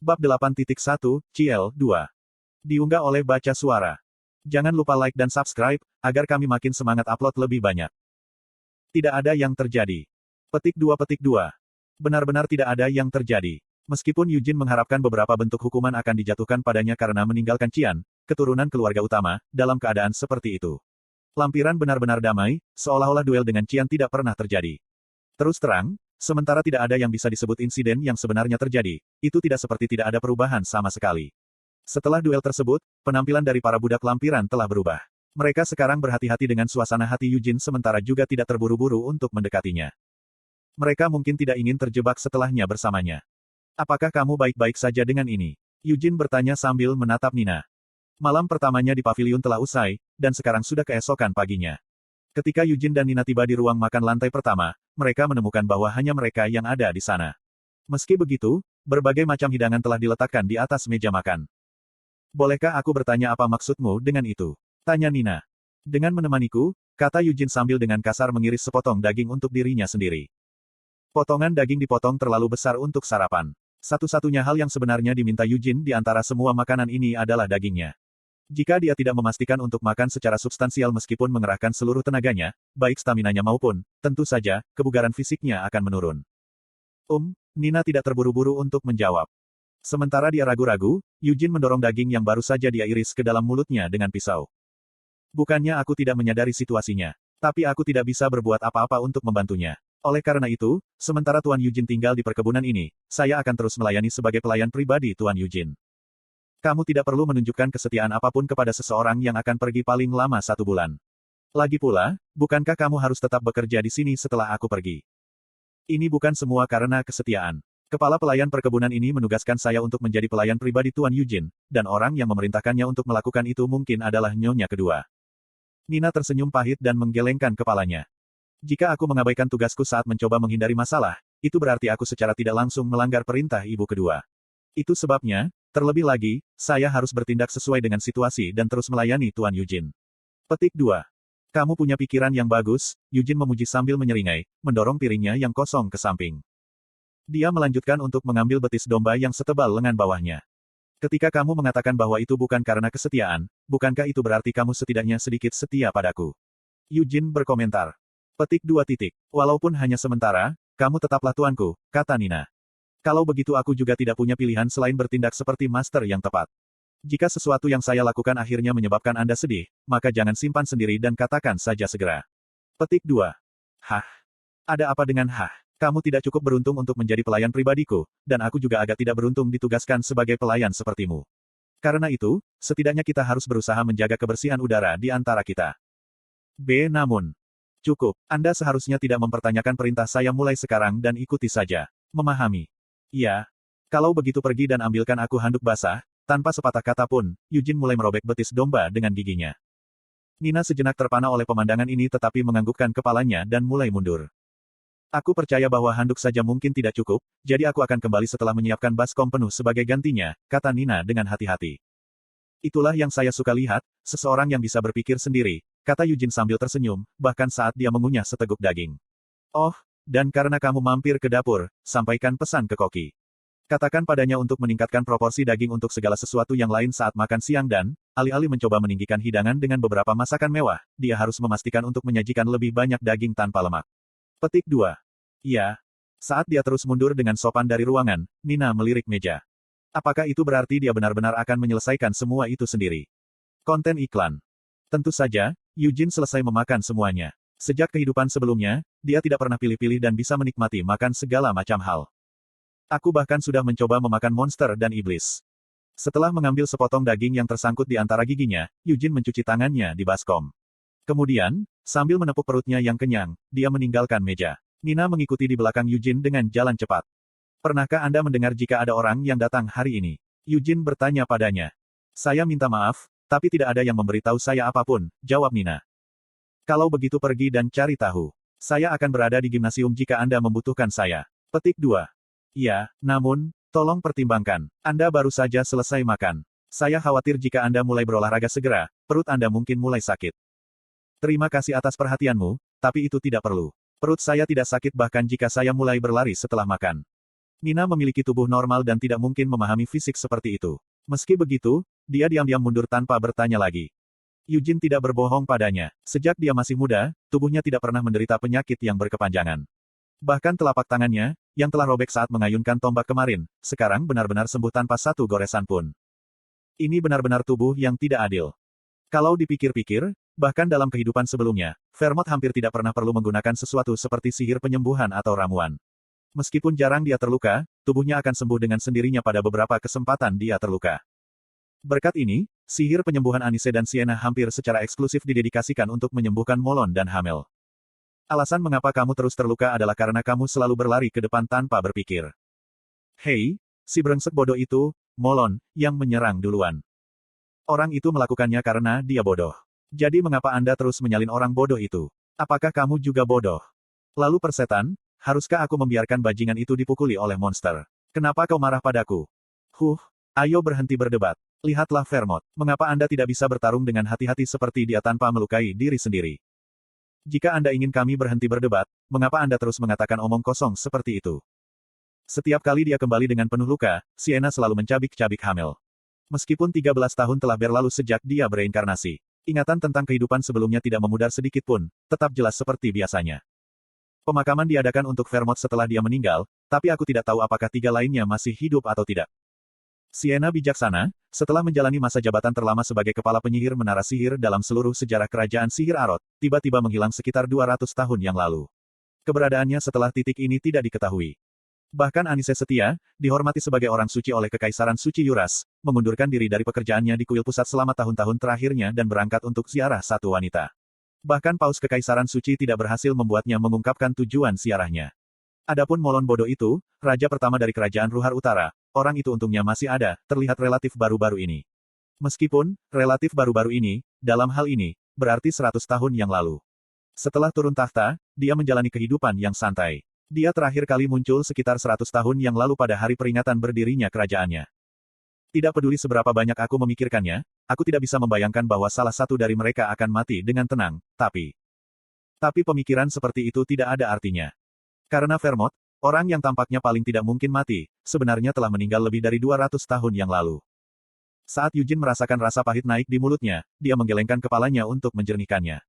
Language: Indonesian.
Bab 8.1, CL 2. Diunggah oleh Baca Suara. Jangan lupa like dan subscribe, agar kami makin semangat upload lebih banyak. Tidak ada yang terjadi. Petik 2. Benar-benar tidak ada yang terjadi. Meskipun Yujin mengharapkan beberapa bentuk hukuman akan dijatuhkan padanya karena meninggalkan Qian, keturunan keluarga utama, dalam keadaan seperti itu. Lampiran benar-benar damai, seolah-olah duel dengan Qian tidak pernah terjadi. Terus terang, sementara tidak ada yang bisa disebut insiden yang sebenarnya terjadi, itu tidak seperti tidak ada perubahan sama sekali. Setelah duel tersebut, penampilan dari para budak lampiran telah berubah. Mereka sekarang berhati-hati dengan suasana hati Yujin sementara juga tidak terburu-buru untuk mendekatinya. Mereka mungkin tidak ingin terjebak setelahnya bersamanya. Apakah kamu baik-baik saja dengan ini? Yujin bertanya sambil menatap Nina. Malam pertamanya di pavilion telah usai, dan sekarang sudah keesokan paginya. Ketika Yujin dan Nina tiba di ruang makan lantai pertama, mereka menemukan bahwa hanya mereka yang ada di sana. Meski begitu, berbagai macam hidangan telah diletakkan di atas meja makan. Bolehkah aku bertanya apa maksudmu dengan itu? Tanya Nina. Dengan menemaniku, kata Yujin sambil dengan kasar mengiris sepotong daging untuk dirinya sendiri. Potongan daging dipotong terlalu besar untuk sarapan. Satu-satunya hal yang sebenarnya diminta Yujin di antara semua makanan ini adalah dagingnya. Jika dia tidak memastikan untuk makan secara substansial meskipun mengerahkan seluruh tenaganya, baik staminanya maupun, tentu saja, kebugaran fisiknya akan menurun. Nina tidak terburu-buru untuk menjawab. Sementara dia ragu-ragu, Yujin mendorong daging yang baru saja dia iris ke dalam mulutnya dengan pisau. Bukannya aku tidak menyadari situasinya, tapi aku tidak bisa berbuat apa-apa untuk membantunya. Oleh karena itu, sementara Tuan Yujin tinggal di perkebunan ini, saya akan terus melayani sebagai pelayan pribadi Tuan Yujin. Kamu tidak perlu menunjukkan kesetiaan apapun kepada seseorang yang akan pergi paling lama 1 bulan. Lagi pula, bukankah kamu harus tetap bekerja di sini setelah aku pergi? Ini bukan semua karena kesetiaan. Kepala pelayan perkebunan ini menugaskan saya untuk menjadi pelayan pribadi Tuan Yujin, dan orang yang memerintahkannya untuk melakukan itu mungkin adalah nyonya kedua. Nina tersenyum pahit dan menggelengkan kepalanya. Jika aku mengabaikan tugasku saat mencoba menghindari masalah, itu berarti aku secara tidak langsung melanggar perintah ibu kedua. Itu sebabnya, terlebih lagi, saya harus bertindak sesuai dengan situasi dan terus melayani Tuan Yujin. Petik 2. Kamu punya pikiran yang bagus, Yujin memuji sambil menyeringai, mendorong piringnya yang kosong ke samping. Dia melanjutkan untuk mengambil betis domba yang setebal lengan bawahnya. Ketika kamu mengatakan bahwa itu bukan karena kesetiaan, bukankah itu berarti kamu setidaknya sedikit setia padaku? Yujin berkomentar. Petik 2. Walaupun hanya sementara, kamu tetaplah tuanku, kata Nina. Kalau begitu aku juga tidak punya pilihan selain bertindak seperti master yang tepat. Jika sesuatu yang saya lakukan akhirnya menyebabkan Anda sedih, maka jangan simpan sendiri dan katakan saja segera. Petik 2. Hah? Ada apa dengan hah? Kamu tidak cukup beruntung untuk menjadi pelayan pribadiku, dan aku juga agak tidak beruntung ditugaskan sebagai pelayan sepertimu. Karena itu, setidaknya kita harus berusaha menjaga kebersihan udara di antara kita. Namun, cukup, Anda seharusnya tidak mempertanyakan perintah saya mulai sekarang dan ikuti saja. Memahami? Ya. Kalau begitu pergi dan ambilkan aku handuk basah. Tanpa sepatah kata pun, Yujin mulai merobek betis domba dengan giginya. Nina sejenak terpana oleh pemandangan ini tetapi menganggukkan kepalanya dan mulai mundur. Aku percaya bahwa handuk saja mungkin tidak cukup, jadi aku akan kembali setelah menyiapkan baskom penuh sebagai gantinya, kata Nina dengan hati-hati. Itulah yang saya suka lihat, seseorang yang bisa berpikir sendiri, kata Yujin sambil tersenyum, bahkan saat dia mengunyah seteguk daging. Oh, dan karena kamu mampir ke dapur, sampaikan pesan ke koki. Katakan padanya untuk meningkatkan proporsi daging untuk segala sesuatu yang lain saat makan siang dan, alih-alih mencoba meninggikan hidangan dengan beberapa masakan mewah, dia harus memastikan untuk menyajikan lebih banyak daging tanpa lemak. Petik 2. Ya. Saat dia terus mundur dengan sopan dari ruangan, Nina melirik meja. Apakah itu berarti dia benar-benar akan menyelesaikan semua itu sendiri? Konten iklan. Tentu saja, Yujin selesai memakan semuanya. Sejak kehidupan sebelumnya, dia tidak pernah pilih-pilih dan bisa menikmati makan segala macam hal. Aku bahkan sudah mencoba memakan monster dan iblis. Setelah mengambil sepotong daging yang tersangkut di antara giginya, Yujin mencuci tangannya di baskom. Kemudian, sambil menepuk perutnya yang kenyang, dia meninggalkan meja. Nina mengikuti di belakang Yujin dengan jalan cepat. Pernahkah Anda mendengar jika ada orang yang datang hari ini? Yujin bertanya padanya. Saya minta maaf, tapi tidak ada yang memberitahu saya apapun, jawab Nina. Kalau begitu pergi dan cari tahu. Saya akan berada di gimnasium jika Anda membutuhkan saya. Petik 2. Ya, namun, tolong pertimbangkan. Anda baru saja selesai makan. Saya khawatir jika Anda mulai berolahraga segera, perut Anda mungkin mulai sakit. Terima kasih atas perhatianmu, tapi itu tidak perlu. Perut saya tidak sakit bahkan jika saya mulai berlari setelah makan. Nina memiliki tubuh normal dan tidak mungkin memahami fisik seperti itu. Meski begitu, dia diam-diam mundur tanpa bertanya lagi. Eugene tidak berbohong padanya. Sejak dia masih muda, tubuhnya tidak pernah menderita penyakit yang berkepanjangan. Bahkan telapak tangannya, yang telah robek saat mengayunkan tombak kemarin, sekarang benar-benar sembuh tanpa satu goresan pun. Ini benar-benar tubuh yang tidak adil. Kalau dipikir-pikir, bahkan dalam kehidupan sebelumnya, Vermont hampir tidak pernah perlu menggunakan sesuatu seperti sihir penyembuhan atau ramuan. Meskipun jarang dia terluka, tubuhnya akan sembuh dengan sendirinya pada beberapa kesempatan dia terluka. Berkat ini, sihir penyembuhan Anise dan Sienna hampir secara eksklusif didedikasikan untuk menyembuhkan Molon dan Hamel. Alasan mengapa kamu terus terluka adalah karena kamu selalu berlari ke depan tanpa berpikir. Hei, si brengsek bodoh itu, Molon, yang menyerang duluan. Orang itu melakukannya karena dia bodoh. Jadi mengapa Anda terus menyalin orang bodoh itu? Apakah kamu juga bodoh? Lalu persetan, haruskah aku membiarkan bajingan itu dipukuli oleh monster? Kenapa kau marah padaku? Ayo berhenti berdebat. Lihatlah Vermont, mengapa Anda tidak bisa bertarung dengan hati-hati seperti dia tanpa melukai diri sendiri? Jika Anda ingin kami berhenti berdebat, mengapa Anda terus mengatakan omong kosong seperti itu? Setiap kali dia kembali dengan penuh luka, Sienna selalu mencabik-cabik Hamel. Meskipun 13 tahun telah berlalu sejak dia bereinkarnasi, ingatan tentang kehidupan sebelumnya tidak memudar sedikit pun, tetap jelas seperti biasanya. Pemakaman diadakan untuk Vermont setelah dia meninggal, tapi aku tidak tahu apakah 3 lainnya masih hidup atau tidak. Sienna bijaksana, setelah menjalani masa jabatan terlama sebagai kepala penyihir menara sihir dalam seluruh sejarah kerajaan sihir Arot, tiba-tiba menghilang sekitar 200 tahun yang lalu. Keberadaannya setelah titik ini tidak diketahui. Bahkan Anise setia, dihormati sebagai orang suci oleh Kekaisaran Suci Yuras, mengundurkan diri dari pekerjaannya di kuil pusat selama tahun-tahun terakhirnya dan berangkat untuk ziarah satu wanita. Bahkan Paus Kekaisaran Suci tidak berhasil membuatnya mengungkapkan tujuan ziarahnya. Adapun Molon bodoh itu, raja pertama dari kerajaan Ruhar Utara, orang itu untungnya masih ada, terlihat relatif baru-baru ini. Meskipun, relatif baru-baru ini, dalam hal ini, berarti 100 tahun yang lalu. Setelah turun tahta, dia menjalani kehidupan yang santai. Dia terakhir kali muncul sekitar 100 tahun yang lalu pada hari peringatan berdirinya kerajaannya. Tidak peduli seberapa banyak aku memikirkannya, aku tidak bisa membayangkan bahwa salah satu dari mereka akan mati dengan tenang, tapi pemikiran seperti itu tidak ada artinya. Karena Vermont, orang yang tampaknya paling tidak mungkin mati, sebenarnya telah meninggal lebih dari 200 tahun yang lalu. Saat Eugene merasakan rasa pahit naik di mulutnya, dia menggelengkan kepalanya untuk menjernihkannya.